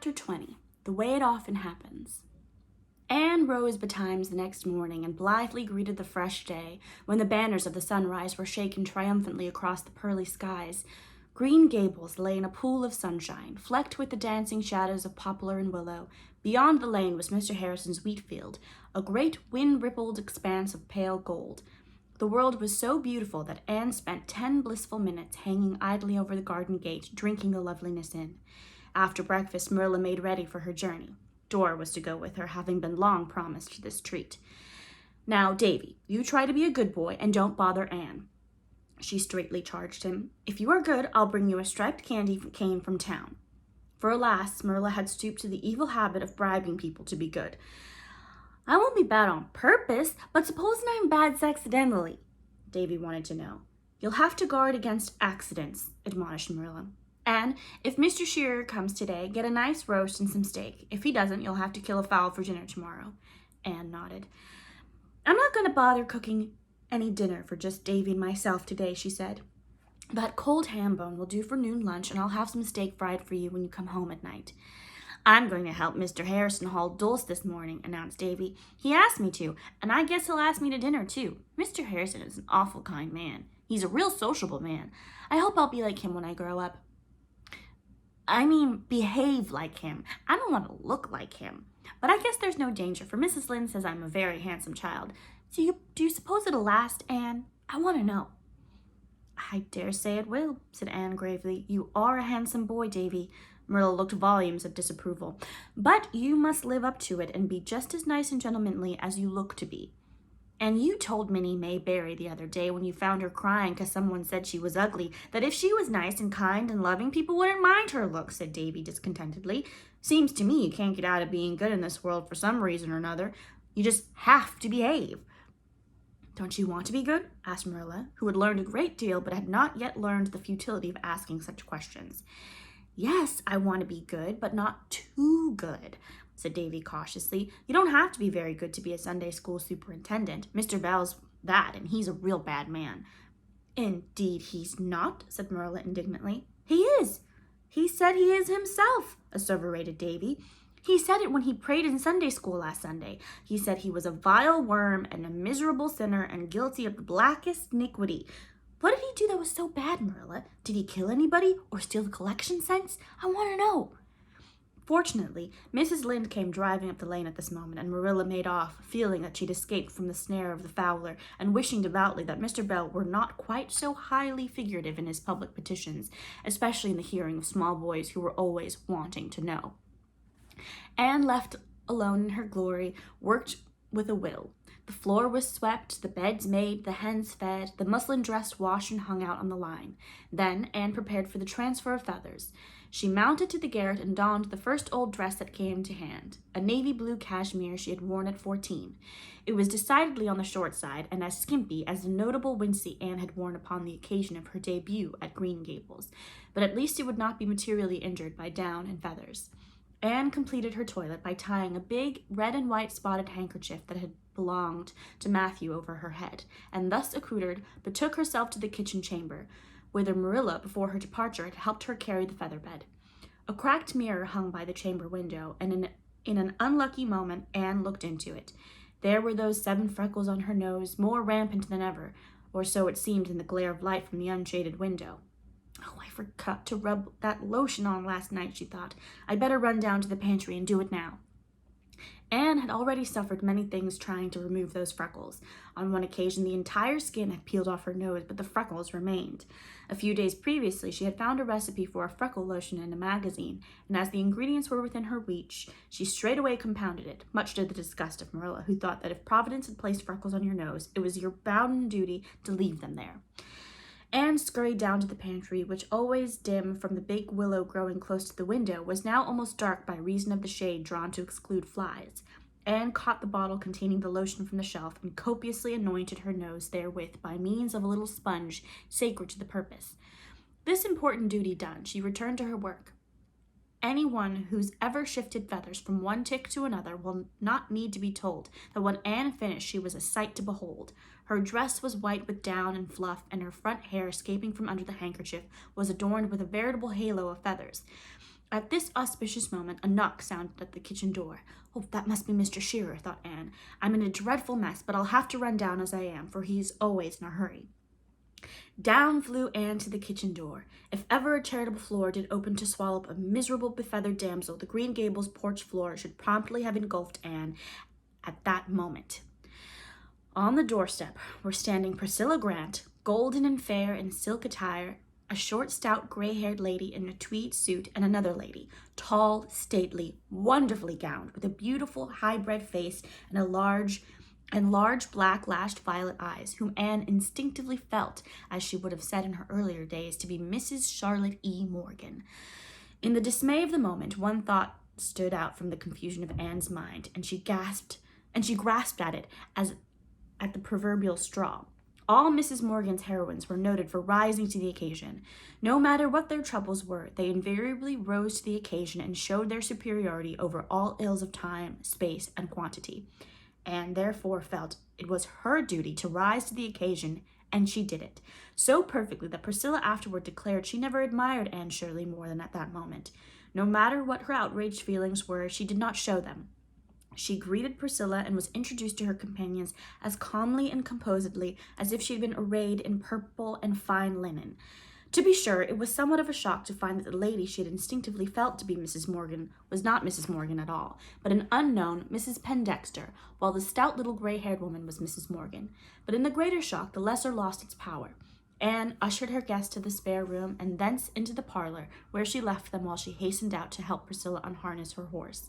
Chapter 20. The Way It Often Happens. Anne rose betimes the next morning and blithely greeted the fresh day, when the banners of the sunrise were shaken triumphantly across the pearly skies. Green Gables lay in a pool of sunshine, flecked with the dancing shadows of poplar and willow. Beyond the lane was Mr. Harrison's wheat field, a great wind-rippled expanse of pale gold. The world was so beautiful that Anne spent 10 blissful minutes hanging idly over the garden gate, drinking the loveliness in. After breakfast, Marilla made ready for her journey. Dora was to go with her, having been long promised this treat. "Now, Davy, you try to be a good boy and don't bother Anne," she straightly charged him. "If you are good, I'll bring you a striped candy cane from town." For alas, Marilla had stooped to the evil habit of bribing people to be good. "I won't be bad on purpose, but supposing I'm bad accidentally?" Davy wanted to know. "You'll have to guard against accidents," admonished Marilla. "And if Mr. Shearer comes today, get a nice roast and some steak. If he doesn't, you'll have to kill a fowl for dinner tomorrow." Anne nodded. "I'm not going to bother cooking any dinner for just Davy and myself today," she said. "That cold ham bone will do for noon lunch, and I'll have some steak fried for you when you come home at night." "I'm going to help Mr. Harrison haul Dulce this morning," announced Davy. "He asked me to, and I guess he'll ask me to dinner too. Mr. Harrison is an awful kind man. He's a real sociable man. I hope I'll be like him when I grow up. I mean, behave like him. I don't want to look like him. But I guess there's no danger, for Mrs. Lynde says I'm a very handsome child. Do you suppose it'll last, Anne? I want to know." "I dare say it will," said Anne gravely. "You are a handsome boy, Davy." Marilla looked volumes of disapproval. "But you must live up to it and be just as nice and gentlemanly as you look to be. And you told Minnie May Barry the other day, when you found her crying because someone said she was ugly, that if she was nice and kind and loving, people wouldn't mind her looks," said Davy discontentedly. "Seems to me you can't get out of being good in this world for some reason or another. You just have to behave." "Don't you want to be good?" asked Marilla, who had learned a great deal but had not yet learned the futility of asking such questions. "Yes, I want to be good, but not too good," said Davy cautiously. "You don't have to be very good to be a Sunday school superintendent. Mr. Bell's that, and he's a real bad man." "Indeed he's not," said Marilla indignantly. "He is. He said he is himself," asseverated Davy. "He said it when he prayed in Sunday school last Sunday. He said he was a vile worm and a miserable sinner and guilty of the blackest iniquity. What did he do that was so bad, Marilla? Did he kill anybody or steal the collection cents? I want to know." Fortunately, Mrs. Lynde came driving up the lane at this moment, and Marilla made off, feeling that she'd escaped from the snare of the fowler, and wishing devoutly that Mr. Bell were not quite so highly figurative in his public petitions, especially in the hearing of small boys who were always wanting to know. Anne, left alone in her glory, worked with a will. The floor was swept, the beds made, the hens fed, the muslin dress washed and hung out on the line. Then Anne prepared for the transfer of feathers. She mounted to the garret and donned the first old dress that came to hand, a navy blue cashmere she had worn at 14. It was decidedly on the short side, and as skimpy as the notable wincey Anne had worn upon the occasion of her debut at Green Gables, but at least it would not be materially injured by down and feathers. Anne completed her toilet by tying a big red and white spotted handkerchief that had belonged to Matthew over her head, and thus accoutred betook herself to the kitchen chamber, whither Marilla, before her departure, had helped her carry the feather bed. A cracked mirror hung by the chamber window, and in an unlucky moment Anne looked into it. There were those 7 freckles on her nose, more rampant than ever, or so it seemed in the glare of light from the unshaded window. "Oh, I forgot to rub that lotion on last night," she thought. "I'd better run down to the pantry and do it now." Anne had already suffered many things trying to remove those freckles. On one occasion, the entire skin had peeled off her nose, but the freckles remained. A few days previously, she had found a recipe for a freckle lotion in a magazine, and as the ingredients were within her reach, she straightway compounded it, much to the disgust of Marilla, who thought that if Providence had placed freckles on your nose, it was your bounden duty to leave them there. Anne scurried down to the pantry, which, always dim from the big willow growing close to the window, was now almost dark by reason of the shade drawn to exclude flies. Anne caught the bottle containing the lotion from the shelf and copiously anointed her nose therewith by means of a little sponge sacred to the purpose. This important duty done, she returned to her work. Anyone who's ever shifted feathers from one tick to another will not need to be told that when Anne finished she was a sight to behold. Her dress was white with down and fluff, and her front hair, escaping from under the handkerchief, was adorned with a veritable halo of feathers. At this auspicious moment, a knock sounded at the kitchen door. Oh, that must be Mr. Shearer, thought Anne. I'm in a dreadful mess, but I'll have to run down as I am, for he's always in a hurry. Down flew Anne to the kitchen door. If ever a charitable floor did open to swallow up a miserable befeathered damsel, the Green Gables porch floor should promptly have engulfed Anne at that moment. On the doorstep were standing Priscilla Grant, golden and fair in silk attire, a short, stout, gray-haired lady in a tweed suit, and another lady, tall, stately, wonderfully gowned, with a beautiful, high-bred face and large black-lashed violet eyes, whom Anne instinctively felt, as she would have said in her earlier days, to be Mrs. Charlotte E. Morgan. In the dismay of the moment, one thought stood out from the confusion of Anne's mind, and she grasped at it as at the proverbial straw. All Mrs. Morgan's heroines were noted for rising to the occasion. No matter what their troubles were, they invariably rose to the occasion and showed their superiority over all ills of time, space, and quantity. Anne therefore felt it was her duty to rise to the occasion, and she did it, so perfectly that Priscilla afterward declared she never admired Anne Shirley more than at that moment. No matter what her outraged feelings were, she did not show them. She greeted Priscilla and was introduced to her companions as calmly and composedly as if she had been arrayed in purple and fine linen. To be sure, it was somewhat of a shock to find that the lady she had instinctively felt to be Mrs. Morgan was not Mrs. Morgan at all, but an unknown Mrs. Pendexter, while the stout little gray-haired woman was Mrs. Morgan. But in the greater shock, the lesser lost its power. Anne ushered her guests to the spare room and thence into the parlor, where she left them while she hastened out to help Priscilla unharness her horse.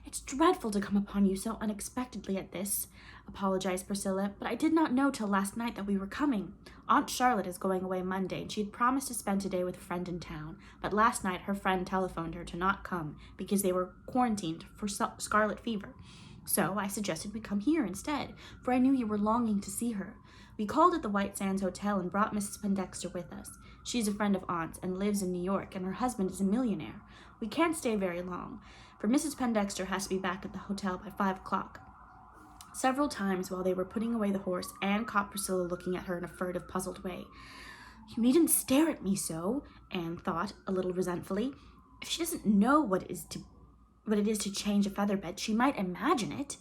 It's dreadful to come upon you so unexpectedly at this, apologized Priscilla, but I did not know till last night that we were coming. Aunt Charlotte is going away Monday, and she had promised to spend today with a friend in town, but last night her friend telephoned her to not come because they were quarantined for scarlet fever. So I suggested we come here instead, for I knew you were longing to see her. We called at the White Sands Hotel and brought Mrs. Pendexter with us. She's a friend of Aunt's and lives in New York, and her husband is a millionaire. We can't stay very long, for Mrs. Pendexter has to be back at the hotel by 5 o'clock. Several times while they were putting away the horse, Anne caught Priscilla looking at her in a furtive, puzzled way. You needn't stare at me so, Anne thought, a little resentfully. If she doesn't know what it is to change a feather bed, she might imagine it.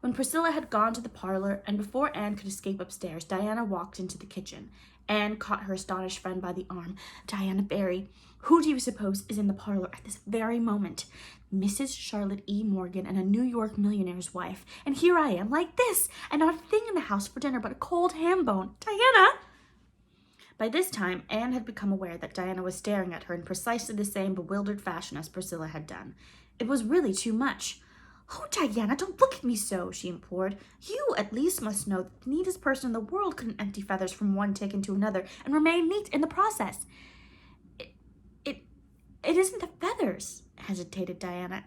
When Priscilla had gone to the parlor, and before Anne could escape upstairs, Diana walked into the kitchen. Anne caught her astonished friend by the arm. Diana Barry, who do you suppose is in the parlor at this very moment? Mrs. Charlotte E. Morgan and a New York millionaire's wife. And here I am, like this, and not a thing in the house for dinner but a cold ham bone. Diana! By this time, Anne had become aware that Diana was staring at her in precisely the same bewildered fashion as Priscilla had done. It was really too much. Oh, Diana, don't look at me so, she implored. You, at least, must know that the neatest person in the world couldn't empty feathers from one tick into another and remain neat in the process. It isn't the feathers, hesitated Diana.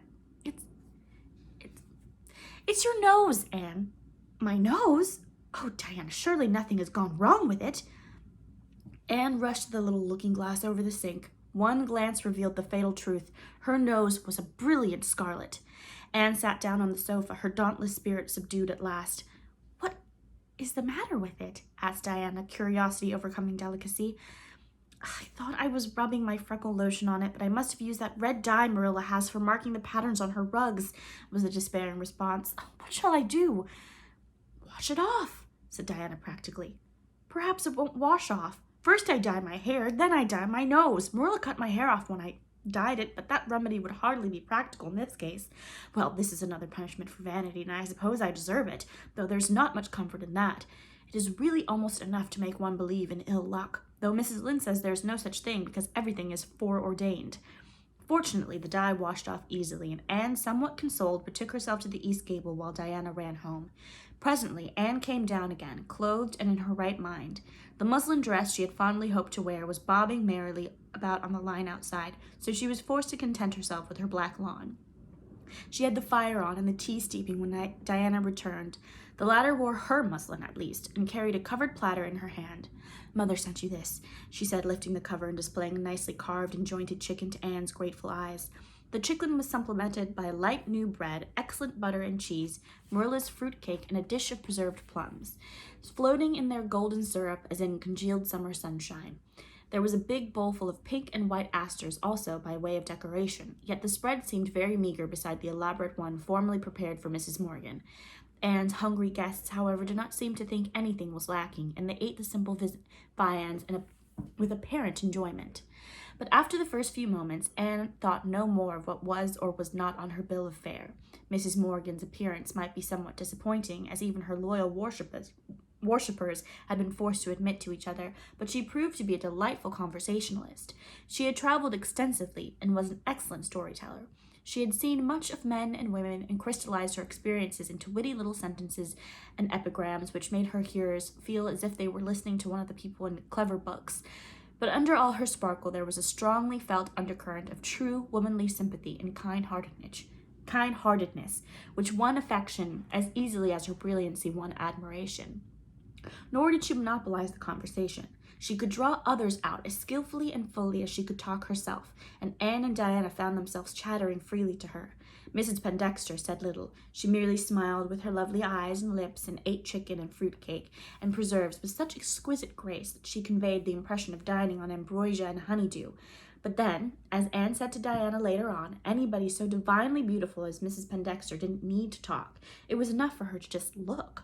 It's your nose, Anne. My nose? Oh, Diana, surely nothing has gone wrong with it. Anne rushed to the little looking-glass over the sink. One glance revealed the fatal truth. Her nose was a brilliant scarlet. Anne sat down on the sofa, her dauntless spirit subdued at last. What is the matter with it? Asked Diana, curiosity overcoming delicacy. I thought I was rubbing my freckle lotion on it, but I must have used that red dye Marilla has for marking the patterns on her rugs, was the despairing response. Oh, what shall I do? Wash it off, said Diana practically. Perhaps it won't wash off. First I dye my hair, then I dye my nose. Marilla cut my hair off when I dyed it, but that remedy would hardly be practical in this case. Well, this is another punishment for vanity, and I suppose I deserve it, though there's not much comfort in that. It is really almost enough to make one believe in ill luck, though Mrs. Lynde says there's no such thing because everything is foreordained. Fortunately, the dye washed off easily, and Anne, somewhat consoled, betook herself to the east gable while Diana ran home. Presently, Anne came down again, clothed and in her right mind. The muslin dress she had fondly hoped to wear was bobbing merrily about on the line outside, so she was forced to content herself with her black lawn. She had the fire on and the tea steeping when Diana returned. The latter wore her muslin, at least, and carried a covered platter in her hand. Mother sent you this, she said, lifting the cover and displaying a nicely carved and jointed chicken to Anne's grateful eyes. The chicken was supplemented by light new bread, excellent butter and cheese, Marilla's fruit cake, and a dish of preserved plums, floating in their golden syrup as in congealed summer sunshine. There was a big bowl full of pink and white asters also by way of decoration, yet the spread seemed very meager beside the elaborate one formerly prepared for Mrs. Morgan. Anne's hungry guests, however, did not seem to think anything was lacking, and they ate the simple viands with apparent enjoyment. But after the first few moments, Anne thought no more of what was or was not on her bill of fare. Mrs. Morgan's appearance might be somewhat disappointing, as even her loyal worshippers had been forced to admit to each other, but she proved to be a delightful conversationalist. She had traveled extensively and was an excellent storyteller. She had seen much of men and women and crystallized her experiences into witty little sentences and epigrams which made her hearers feel as if they were listening to one of the people in clever books. But under all her sparkle there was a strongly felt undercurrent of true womanly sympathy and kind-heartedness, which won affection as easily as her brilliancy won admiration. Nor did she monopolize the conversation. She could draw others out as skillfully and fully as she could talk herself, and Anne and Diana found themselves chattering freely to her. Mrs. Pendexter said little. She merely smiled with her lovely eyes and lips and ate chicken and fruit cake and preserves with such exquisite grace that she conveyed the impression of dining on ambrosia and honeydew. But then, as Anne said to Diana later on, anybody so divinely beautiful as Mrs. Pendexter didn't need to talk. It was enough for her to just look.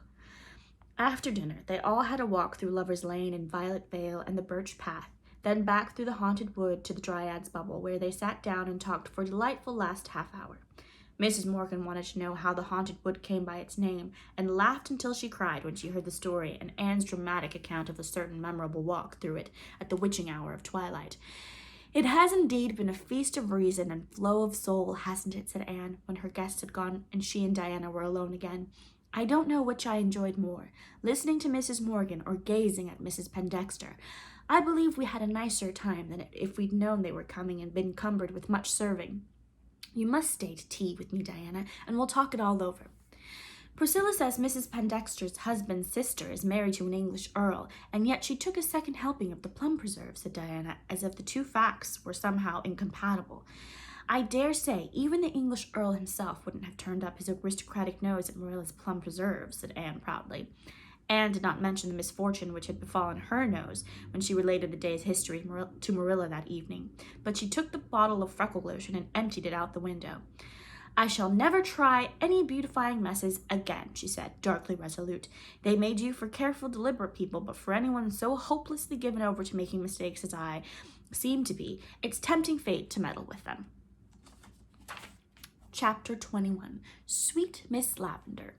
After dinner, they all had a walk through Lover's Lane and Violet Vale and the Birch Path, then back through the haunted wood to the Dryad's Bubble, where they sat down and talked for a delightful last half-hour. Mrs. Morgan wanted to know how the haunted wood came by its name, and laughed until she cried when she heard the story and Anne's dramatic account of a certain memorable walk through it at the witching hour of twilight. "It has indeed been a feast of reason and flow of soul, hasn't it?" said Anne, when her guests had gone and she and Diana were alone again. "I don't know which I enjoyed more, listening to Mrs. Morgan or gazing at Mrs. Pendexter. I believe we had a nicer time than if we'd known they were coming and been cumbered with much serving. You must stay to tea with me, Diana, and we'll talk it all over." "Priscilla says Mrs. Pendexter's husband's sister is married to an English earl, and yet she took a second helping of the plum preserve," said Diana, as if the two facts were somehow incompatible. "I dare say even the English earl himself wouldn't have turned up his aristocratic nose at Marilla's plum preserve," said Anne proudly. Anne did not mention the misfortune which had befallen her nose when she related the day's history to Marilla that evening, but she took the bottle of freckle lotion and emptied it out the window. "I shall never try any beautifying messes again," she said, darkly resolute. "They may do for careful, deliberate people, but for anyone so hopelessly given over to making mistakes as I seem to be, it's tempting fate to meddle with them." Chapter 21. Sweet Miss Lavendar.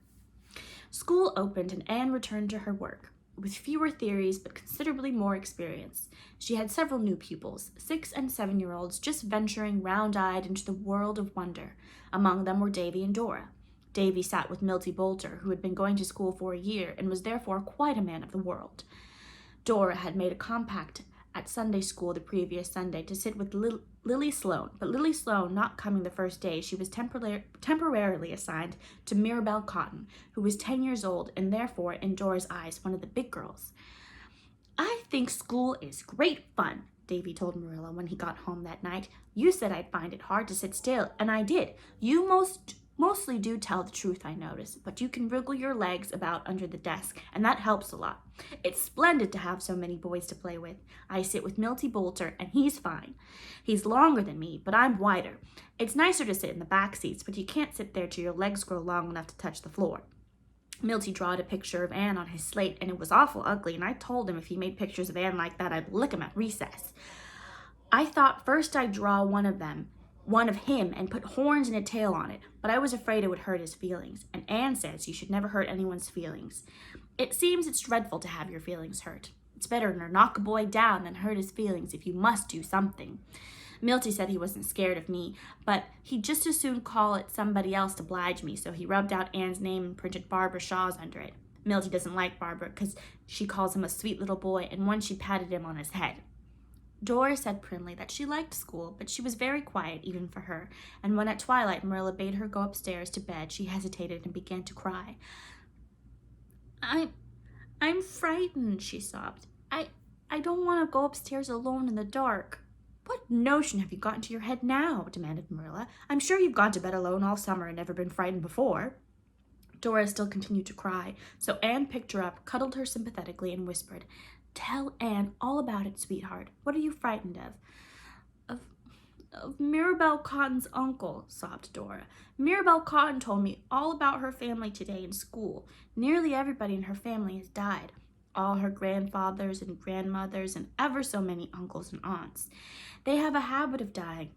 School opened and Anne returned to her work, with fewer theories but considerably more experience. She had several new pupils, 6- and 7-year-olds just venturing round-eyed into the world of wonder. Among them were Davy and Dora. Davy sat with Milty Boulter, who had been going to school for a year and was therefore quite a man of the world. Dora had made a compact at Sunday school the previous Sunday to sit with Lily Sloane, but Lily Sloane not coming the first day, she was temporarily assigned to Mirabel Cotton, who was 10 years old and therefore, in Dora's eyes, one of the big girls. "I think school is great fun," Davy told Marilla when he got home that night. "You said I'd find it hard to sit still, and I did. You mostly do tell the truth, I notice, but you can wriggle your legs about under the desk, and that helps a lot. It's splendid to have so many boys to play with. I sit with Milty Boulter, and he's fine. He's longer than me, but I'm wider. It's nicer to sit in the back seats, but you can't sit there till your legs grow long enough to touch the floor. Milty drawed a picture of Anne on his slate, and it was awful ugly, and I told him if he made pictures of Anne like that, I'd lick him at recess. I thought first I'd draw one of him, and put horns and a tail on it, but I was afraid it would hurt his feelings, and Anne says you should never hurt anyone's feelings. It seems it's dreadful to have your feelings hurt. It's better to knock a boy down than hurt his feelings if you must do something. Milty said he wasn't scared of me, but he'd just as soon call it somebody else to oblige me, so he rubbed out Anne's name and printed Barbara Shaw's under it. Milty doesn't like Barbara because she calls him a sweet little boy, and once she patted him on his head." Dora said primly that she liked school, but she was very quiet even for her, and when at twilight Marilla bade her go upstairs to bed, she hesitated and began to cry. I'm frightened," she sobbed. I don't want to go upstairs alone in the dark." "What notion have you got into your head now?" demanded Marilla. "I'm sure you've gone to bed alone all summer and never been frightened before." Dora still continued to cry, so Anne picked her up, cuddled her sympathetically, and whispered, Tell Anne all about it, sweetheart. What are you frightened of? Of of Mirabel Cotton's uncle, sobbed Dora. Mirabel Cotton told me all about her family today in school. Nearly everybody in her family has died. All her grandfathers and grandmothers and ever so many uncles and aunts. They have a habit of dying,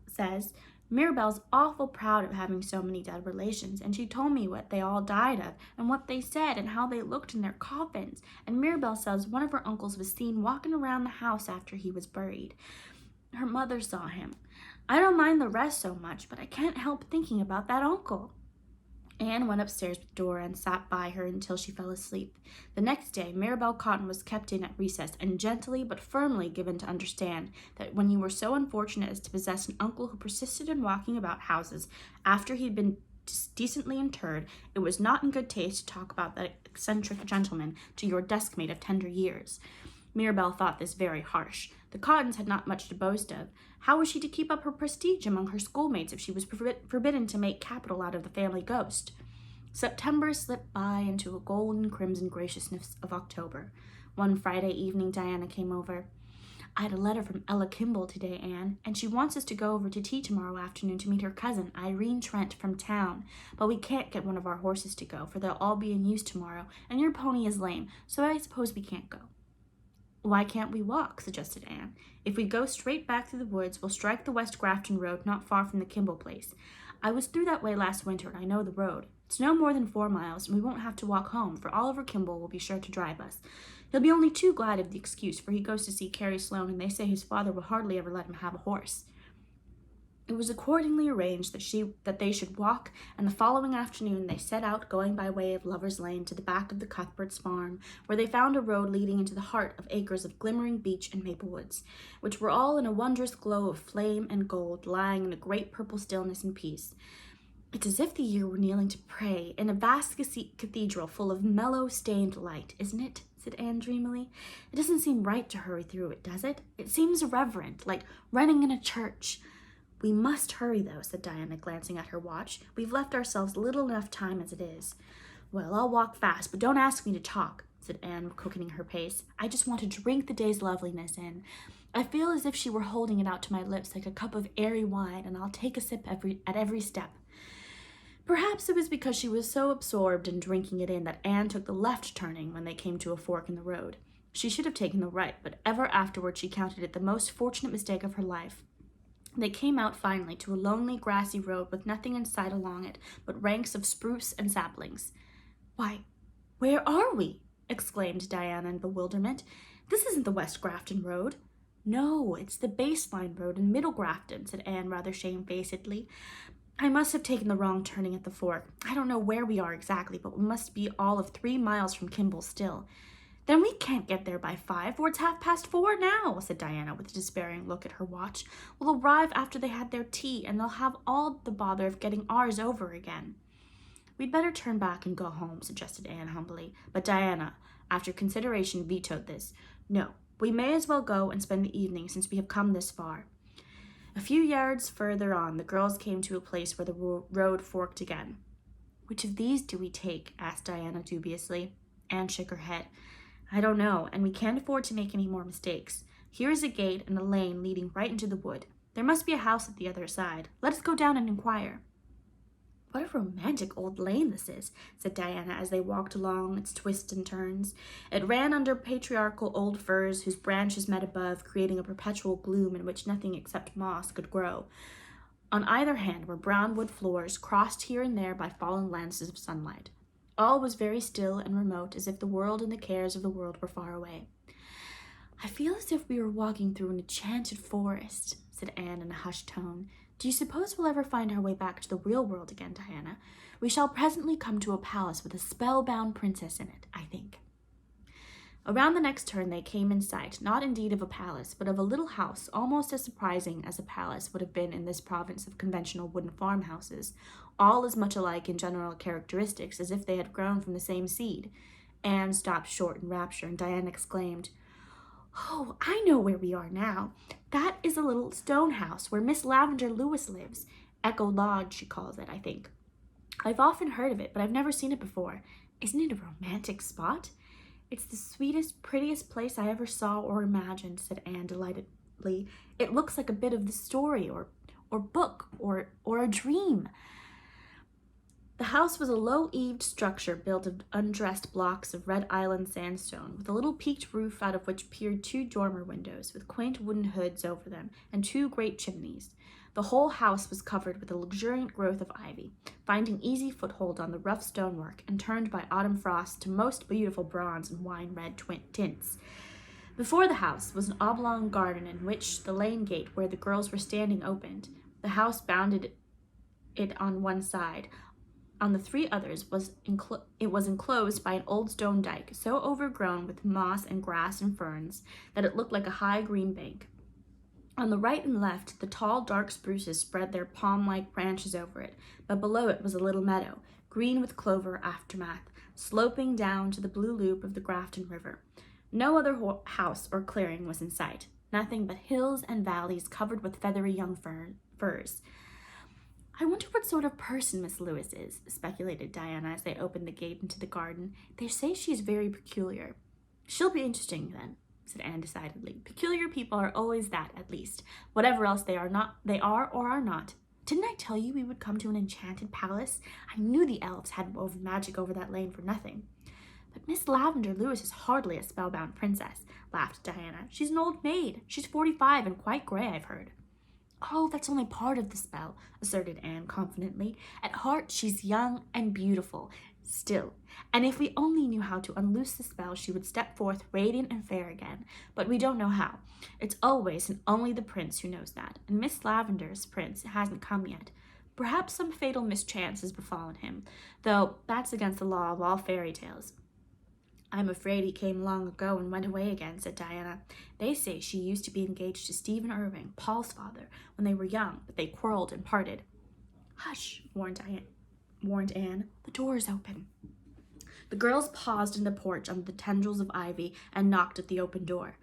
says. Mirabel's awful proud of having so many dead relations, and she told me what they all died of, and what they said, and how they looked in their coffins. And Mirabel says one of her uncles was seen walking around the house after he was buried. Her mother saw him. I don't mind the rest so much, but I can't help thinking about that uncle. Anne went upstairs with Dora and sat by her until she fell asleep. The next day, Mirabel Cotton was kept in at recess and gently but firmly given to understand that when you were so unfortunate as to possess an uncle who persisted in walking about houses after he'd been decently interred, it was not in good taste to talk about that eccentric gentleman to your deskmate of tender years. Mirabel thought this very harsh. The Cottons had not much to boast of. How was she to keep up her prestige among her schoolmates if she was forbidden to make capital out of the family ghost? September slipped by into a golden crimson graciousness of October. One Friday evening, Diana came over. I had a letter from Ella Kimball today, Anne, and she wants us to go over to tea tomorrow afternoon to meet her cousin, Irene Trent, from town. But we can't get one of our horses to go, for they'll all be in use tomorrow, and your pony is lame, so I suppose we can't go. Why can't we walk? Suggested Anne. If we go straight back through the woods, we'll strike the West Grafton Road not far from the Kimball place. I was through that way last winter, and I know the road. It's no more than 4 miles, and we won't have to walk home, for Oliver Kimball will be sure to drive us. He'll be only too glad of the excuse, for he goes to see Carrie Sloane, and they say his father will hardly ever let him have a horse. It was accordingly arranged that they should walk, and the following afternoon they set out, going by way of Lover's Lane to the back of the Cuthberts' farm, where they found a road leading into the heart of acres of glimmering beech and maple woods, which were all in a wondrous glow of flame and gold, lying in a great purple stillness and peace. It's as if the year were kneeling to pray in a vast cathedral full of mellow, stained light, isn't it? Said Anne dreamily. It doesn't seem right to hurry through it, does it? It seems irreverent, like running in a church. We must hurry, though, said Diana, glancing at her watch. We've left ourselves little enough time as it is. Well, I'll walk fast, but don't ask me to talk, said Anne, quickening her pace. I just want to drink the day's loveliness in. I feel as if she were holding it out to my lips like a cup of airy wine, and I'll take a sip at every step. Perhaps it was because she was so absorbed in drinking it in that Anne took the left turning when they came to a fork in the road. She should have taken the right, but ever afterward she counted it the most fortunate mistake of her life. They came out finally to a lonely, grassy road with nothing in sight along it but ranks of spruce and saplings. Why, where are we? Exclaimed Diana in bewilderment. This isn't the West Grafton Road. No, it's the Baseline Road in Middle Grafton, said Anne rather shamefacedly. I must have taken the wrong turning at the fork. I don't know where we are exactly, but we must be all of 3 miles from Kimball still. Then we can't get there by 5, for it's 4:30 now, said Diana with a despairing look at her watch. We'll arrive after they had their tea, and they'll have all the bother of getting ours over again. We'd better turn back and go home, suggested Anne humbly, but Diana, after consideration, vetoed this. No, we may as well go and spend the evening since we have come this far. A few yards further on, the girls came to a place where the road forked again. Which of these do we take? Asked Diana dubiously. Anne shook her head. I don't know, and we can't afford to make any more mistakes. Here is a gate and a lane leading right into the wood. There must be a house at the other side. Let us go down and inquire. What a romantic old lane this is, said Diana as they walked along its twists and turns. It ran under patriarchal old firs whose branches met above, creating a perpetual gloom in which nothing except moss could grow. On either hand were brown wood floors, crossed here and there by fallen lances of sunlight. All was very still and remote, as if the world and the cares of the world were far away. I feel as if we were walking through an enchanted forest, said Anne in a hushed tone. Do you suppose we'll ever find our way back to the real world again, Diana? We shall presently come to a palace with a spellbound princess in it, I think. Around the next turn they came in sight, not indeed of a palace, but of a little house almost as surprising as a palace would have been in this province of conventional wooden farmhouses, all as much alike in general characteristics as if they had grown from the same seed. Anne stopped short in rapture, and Diana exclaimed, Oh, I know where we are now. That is a little stone house where Miss Lavender Lewis lives. Echo Lodge, she calls it, I think. I've often heard of it, but I've never seen it before. Isn't it a romantic spot? It's the sweetest, prettiest place I ever saw or imagined, said Anne delightedly. It looks like a bit of the story or book or a dream. The house was a low-eaved structure built of undressed blocks of Red Island sandstone, with a little peaked roof out of which peered two dormer windows with quaint wooden hoods over them and two great chimneys. The whole house was covered with a luxuriant growth of ivy, finding easy foothold on the rough stonework and turned by autumn frosts to most beautiful bronze and wine-red tints. Before the house was an oblong garden in which the lane gate where the girls were standing opened. The house bounded it on one side. On the three others it was enclosed by an old stone dike, so overgrown with moss and grass and ferns that it looked like a high green bank. On the right and left, the tall, dark spruces spread their palm-like branches over it, but below it was a little meadow, green with clover aftermath, sloping down to the blue loop of the Grafton River. No other house or clearing was in sight, nothing but hills and valleys covered with feathery young firs. I wonder what sort of person Miss Lewis is, speculated Diana as they opened the gate into the garden. They say she's very peculiar. She'll be interesting then, said Anne decidedly. Peculiar people are always that, at least. Whatever else they are or are not. Didn't I tell you we would come to an enchanted palace? I knew the elves had woven magic over that lane for nothing. But Miss Lavender Lewis is hardly a spellbound princess, laughed Diana. She's an old maid. She's 45 and quite gray, I've heard. Oh, that's only part of the spell, asserted Anne confidently. At heart, she's young and beautiful still, and if we only knew how to unloose the spell, she would step forth radiant and fair again. But we don't know how. It's always and only the prince who knows that, and Miss Lavender's prince hasn't come yet. Perhaps some fatal mischance has befallen him, though that's against the law of all fairy tales. I'm afraid he came long ago and went away again, said Diana. They say she used to be engaged to Stephen Irving, Paul's father, when they were young, but they quarreled and parted. Hush, warned Anne. The door is open. The girls paused in the porch under the tendrils of ivy and knocked at the open door.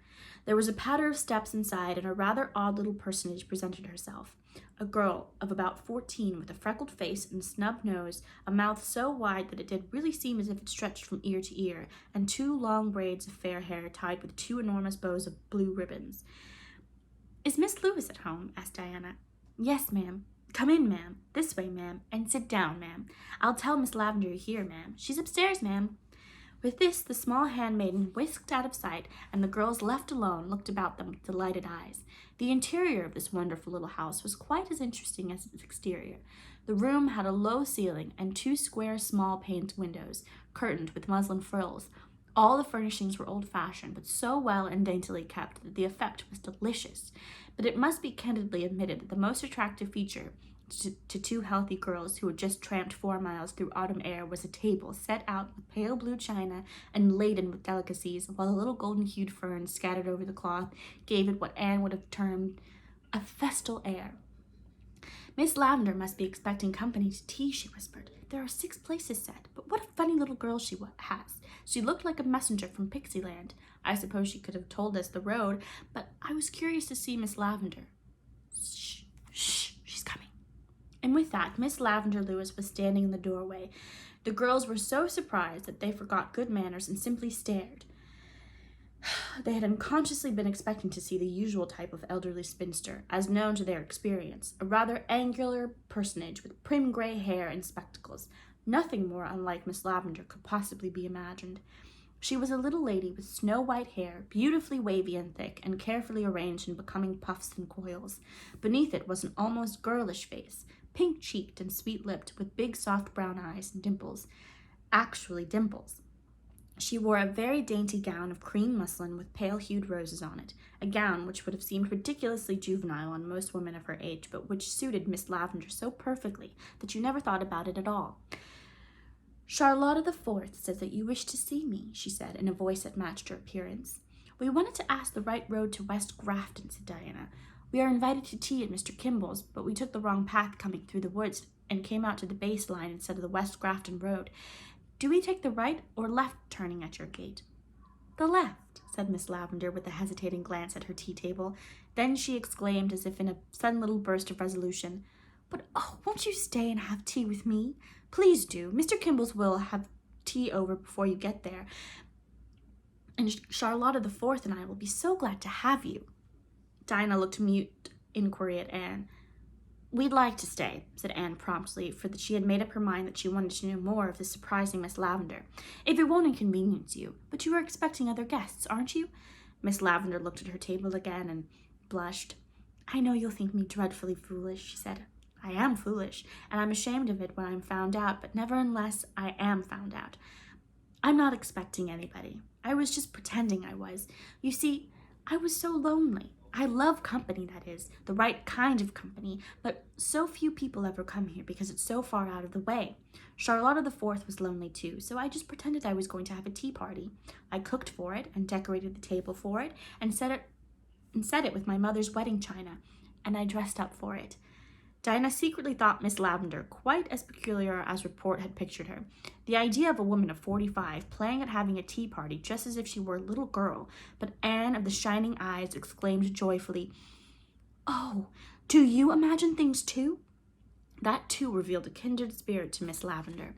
There was a patter of steps inside, and a rather odd little personage presented herself. A girl of about 14 with a freckled face and snub nose, a mouth so wide that it did really seem as if it stretched from ear to ear, and two long braids of fair hair tied with two enormous bows of blue ribbons. Is Miss Lewis at home? Asked Diana. Yes, ma'am. Come in, ma'am. This way, ma'am. And sit down, ma'am. I'll tell Miss Lavender you're here, ma'am. She's upstairs, ma'am. With this, the small handmaiden whisked out of sight, and the girls, left alone, looked about them with delighted eyes. The interior of this wonderful little house was quite as interesting as its exterior. The room had a low ceiling and two square, small paned windows, curtained with muslin frills. All the furnishings were old-fashioned, but so well and daintily kept that the effect was delicious. But it must be candidly admitted that the most attractive feature to two healthy girls who had just tramped 4 miles through autumn air was a table set out with pale blue china and laden with delicacies, while the little golden-hued ferns scattered over the cloth gave it what Anne would have termed a festal air. Miss Lavender must be expecting company to tea, she whispered. There are 6 places set, but what a funny little girl she has. She looked like a messenger from Pixieland. I suppose she could have told us the road, but I was curious to see Miss Lavender. Shh, shh, she's coming. And with that, Miss Lavender Lewis was standing in the doorway. The girls were so surprised that they forgot good manners and simply stared. They had unconsciously been expecting to see the usual type of elderly spinster, as known to their experience, a rather angular personage with prim gray hair and spectacles. Nothing more unlike Miss Lavender could possibly be imagined. She was a little lady with snow-white hair, beautifully wavy and thick, and carefully arranged in becoming puffs and coils. Beneath it was an almost girlish face, pink-cheeked and sweet-lipped, with big soft brown eyes and dimples. Actually dimples. She wore a very dainty gown of cream muslin with pale-hued roses on it, a gown which would have seemed ridiculously juvenile on most women of her age, but which suited Miss Lavender so perfectly that you never thought about it at all. Charlotta the Fourth says that you wish to see me, she said, in a voice that matched her appearance. We wanted to ask the right road to West Grafton, said Diana. We are invited to tea at Mr. Kimball's, but we took the wrong path coming through the woods and came out to the base line instead of the West Grafton road. Do we take the right or left turning at your gate? The left, said Miss Lavender with a hesitating glance at her tea table. Then she exclaimed, as if in a sudden little burst of resolution, But won't you stay and have tea with me? Please do. Mr. Kimball's will have tea over before you get there. and Charlotta the Fourth and I will be so glad to have you." Dinah looked mute inquiry at Anne. "We'd like to stay," said Anne promptly, for that she had made up her mind that she wanted to know more of this surprising Miss Lavendar. "If it won't inconvenience you. But you are expecting other guests, aren't you?" Miss Lavendar looked at her table again and blushed. "I know you'll think me dreadfully foolish," she said. "I am foolish, and I'm ashamed of it when I'm found out, but never unless I am found out. I'm not expecting anybody. I was just pretending I was. You see, I was so lonely. I love company, that is, the right kind of company, but so few people ever come here because it's so far out of the way. Charlotta the Fourth was lonely too, so I just pretended I was going to have a tea party. I cooked for it and decorated the table for it and set it with my mother's wedding china, and I dressed up for it." Dinah secretly thought Miss Lavendar quite as peculiar as report had pictured her. The idea of a woman of 45 playing at having a tea party just as if she were a little girl, but Anne of the shining eyes exclaimed joyfully, "Oh, do you imagine things too?" That too revealed a kindred spirit to Miss Lavendar.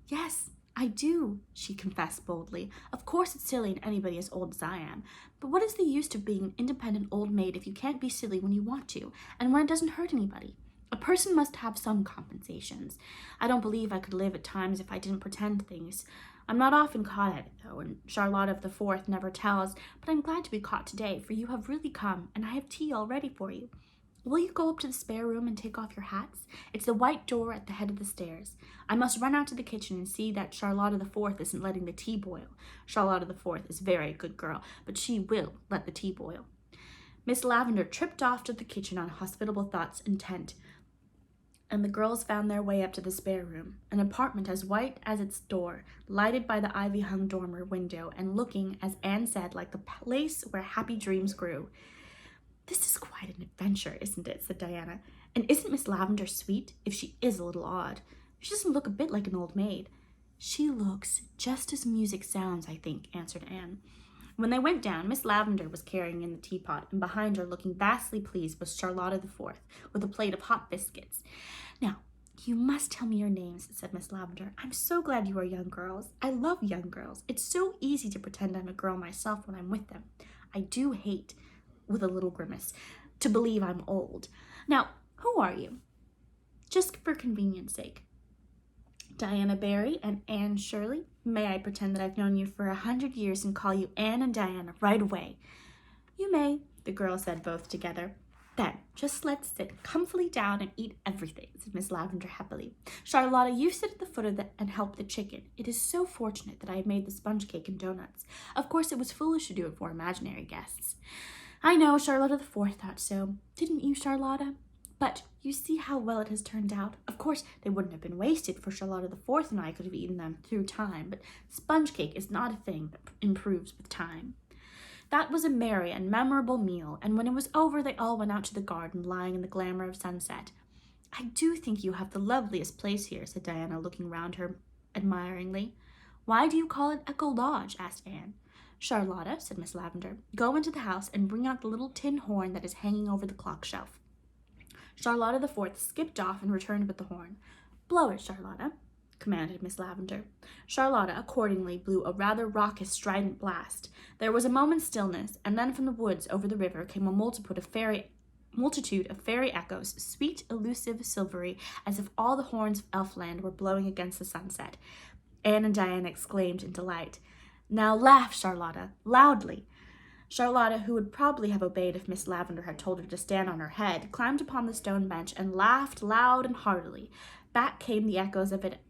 "Yes, I do," she confessed boldly. "Of course it's silly in anybody as old as I am, but what is the use of being an independent old maid if you can't be silly when you want to, and when it doesn't hurt anybody? A person must have some compensations. I don't believe I could live at times if I didn't pretend things. I'm not often caught at it, though, and Charlotta of the Fourth never tells, but I'm glad to be caught today, for you have really come, and I have tea all ready for you. Will you go up to the spare room and take off your hats? It's the white door at the head of the stairs. I must run out to the kitchen and see that Charlotta the Fourth isn't letting the tea boil. Charlotta the Fourth is a very good girl, but she will let the tea boil." Miss Lavendar tripped off to the kitchen on hospitable thoughts intent, and the girls found their way up to the spare room, an apartment as white as its door, lighted by the ivy-hung dormer window, and looking, as Anne said, like the place where happy dreams grew. "This is quite an adventure, isn't it?" said Diana. "And isn't Miss Lavendar sweet, if she is a little odd? She doesn't look a bit like an old maid." "She looks just as music sounds, I think," answered Anne. When they went down, Miss Lavendar was carrying in the teapot, and behind her, looking vastly pleased, was Charlotta the Fourth, with a plate of hot biscuits. "Now, you must tell me your names," said Miss Lavendar. "I'm so glad you are young girls. I love young girls. It's so easy to pretend I'm a girl myself when I'm with them. I do hate," with a little grimace, "to believe I'm old. Now, who are you? Just for convenience sake." "Diana Barry and Anne Shirley. May I pretend that I've known you for 100 years and call you Anne and Diana right away?" "You may," the girls said both together. "Then, just let's sit comfortably down and eat everything," said Miss Lavendar happily. "Charlotta, you sit at the foot of and help the chicken. It is so fortunate that I have made the sponge cake and donuts. Of course, it was foolish to do it for imaginary guests." "I know, Charlotta the Fourth thought so. Didn't you, Charlotta? But you see how well it has turned out. Of course, they wouldn't have been wasted, for Charlotta the Fourth and I could have eaten them through time, but sponge cake is not a thing that improves with time." That was a merry and memorable meal, and when it was over, they all went out to the garden, lying in the glamour of sunset. "I do think you have the loveliest place here," said Diana, looking round her admiringly. "Why do you call it Echo Lodge?" asked Anne. "Charlotta," said Miss Lavendar, "go into the house and bring out the little tin horn that is hanging over the clock shelf." Charlotta the Fourth skipped off and returned with the horn. "Blow it, Charlotta," commanded Miss Lavendar. Charlotta accordingly blew a rather raucous, strident blast. There was a moment's stillness, and then from the woods over the river came a multitude of fairy echoes, sweet, elusive, silvery, as if all the horns of Elfland were blowing against the sunset. Anne and Diana exclaimed in delight. "Now laugh, Charlotta, loudly." Charlotta, who would probably have obeyed if Miss Lavendar had told her to stand on her head, climbed upon the stone bench and laughed loud and heartily. Back came the echoes of it,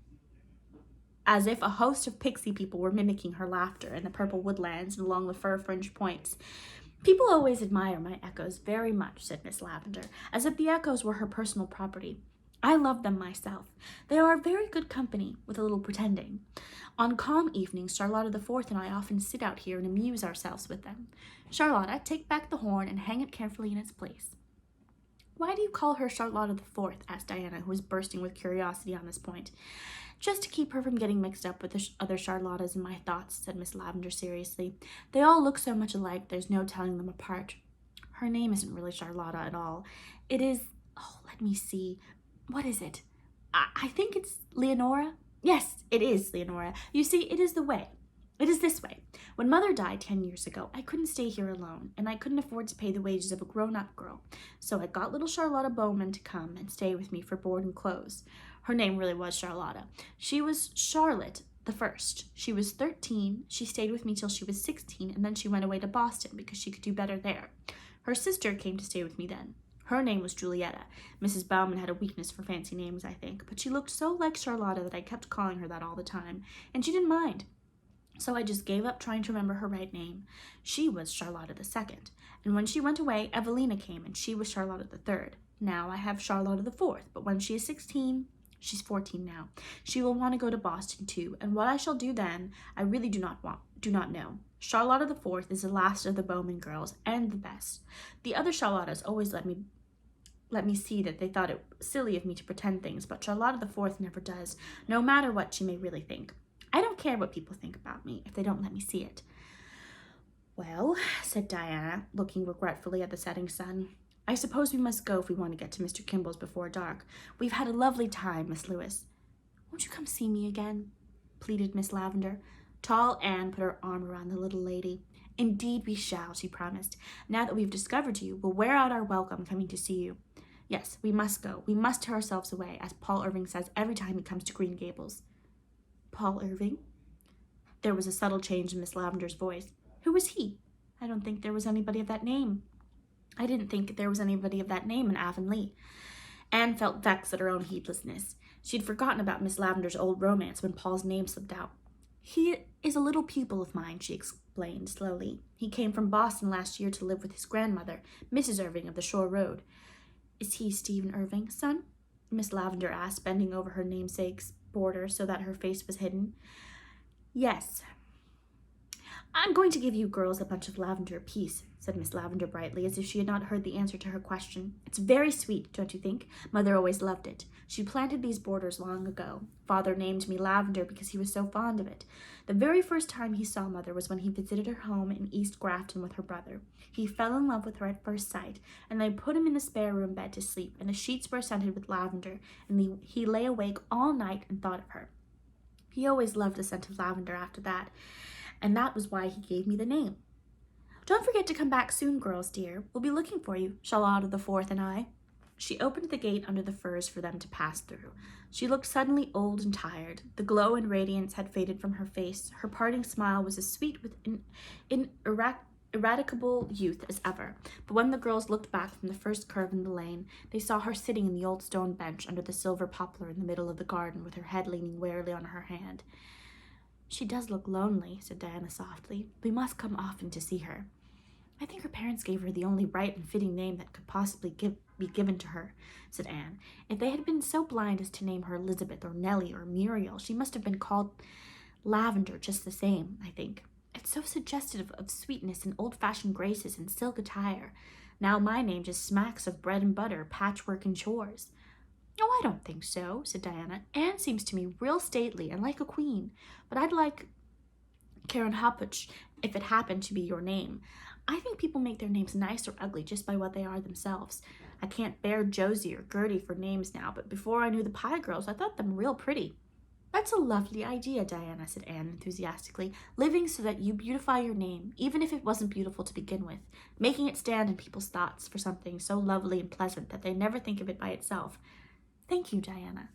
as if a host of pixie people were mimicking her laughter in the purple woodlands and along the fir-fringed points. "People always admire my echoes very much," said Miss Lavendar, as if the echoes were her personal property. "I love them myself. They are very good company, with a little pretending. On calm evenings, Charlotta the Fourth and I often sit out here and amuse ourselves with them. Charlotta, take back the horn and hang it carefully in its place." "Why do you call her Charlotta the Fourth?" asked Diana, who was bursting with curiosity on this point. "Just to keep her from getting mixed up with the other Charlottas in my thoughts," said Miss Lavendar seriously. "They all look so much alike, there's no telling them apart. Her name isn't really Charlotta at all. It is, let me see. What is it? I think it's Leonora. Yes, it is Leonora. You see, it is the way. It is this way. When Mother died 10 years ago, I couldn't stay here alone, and I couldn't afford to pay the wages of a grown-up girl. So I got little Charlotta Bowman to come and stay with me for board and clothes. Her name really was Charlotta. She was Charlotte the first. She was 13. She stayed with me till she was 16, and then she went away to Boston because she could do better there. Her sister came to stay with me then. Her name was Julietta. Mrs. Bauman had a weakness for fancy names, I think, but she looked so like Charlotta that I kept calling her that all the time, and she didn't mind. So I just gave up trying to remember her right name. She was Charlotta the Second, and when she went away, Evelina came, and she was Charlotta the Third. Now I have Charlotta the Fourth, but when she is 16, she's 14 now. She will want to go to Boston too, and what I shall do then, I really do not know. Charlotta the Fourth is the last of the Bowman girls, and the best. The other Charlottas always let me see that they thought it silly of me to pretend things, but Charlotta the Fourth never does, no matter what she may really think. I don't care what people think about me if they don't let me see it. Well, said Diana, looking regretfully at the setting sun, I suppose we must go if we want to get to Mr. Kimball's before dark. We've had a lovely time, Miss Lewis. Won't you come see me again? Pleaded Miss Lavendar. Tall Anne put her arm around the little lady. Indeed we shall, she promised. Now that we've discovered you, we'll wear out our welcome coming to see you. Yes, we must go. We must tear ourselves away, as Paul Irving says every time he comes to Green Gables. Paul Irving? There was a subtle change in Miss Lavendar's voice. Who was he? I don't think there was anybody of that name. I didn't think there was anybody of that name in Avonlea. Anne felt vexed at her own heedlessness. She'd forgotten about Miss Lavendar's old romance when Paul's name slipped out. He is a little pupil of mine, she explained slowly. He came from Boston last year to live with his grandmother, Mrs. Irving of the Shore Road. Is he Stephen Irving's son? Miss Lavendar asked, bending over her namesake's border so that her face was hidden. Yes. I'm going to give you girls a bunch of lavender apiece, said Miss Lavendar brightly, as if she had not heard the answer to her question. It's very sweet, don't you think? Mother always loved it. She planted these borders long ago. Father named me Lavender because he was so fond of it. The very first time he saw Mother was when he visited her home in East Grafton with her brother. He fell in love with her at first sight, and they put him in the spare room bed to sleep, and the sheets were scented with lavender, and he lay awake all night and thought of her. He always loved the scent of lavender after that, and that was why he gave me the name. Don't forget to come back soon, girls dear. We'll be looking for you, Charlotta the Fourth and I. She opened the gate under the firs for them to pass through. She looked suddenly old and tired. The glow and radiance had faded from her face. Her parting smile was as sweet with ineradicable youth as ever. But when the girls looked back from the first curve in the lane, they saw her sitting in the old stone bench under the silver poplar in the middle of the garden, with her head leaning wearily on her hand. She does look lonely, said Diana softly. We must come often to see her. I think her parents gave her the only right and fitting name that could possibly be given to her, said Anne. If they had been so blind as to name her Elizabeth or Nellie or Muriel, she must have been called Lavender just the same, I think. It's so suggestive of sweetness and old-fashioned graces and silk attire. Now my name just smacks of bread and butter, patchwork and chores. Oh, I don't think so, said Diana. Anne seems to me real stately and like a queen, but I'd like Karen Hoppuch if it happened to be your name. I think people make their names nice or ugly just by what they are themselves. I can't bear Josie or Gertie for names now, but before I knew the Pye girls, I thought them real pretty. That's a lovely idea, Diana, said Anne enthusiastically. Living so that you beautify your name, even if it wasn't beautiful to begin with. Making it stand in people's thoughts for something so lovely and pleasant that they never think of it by itself. Thank you, Diana.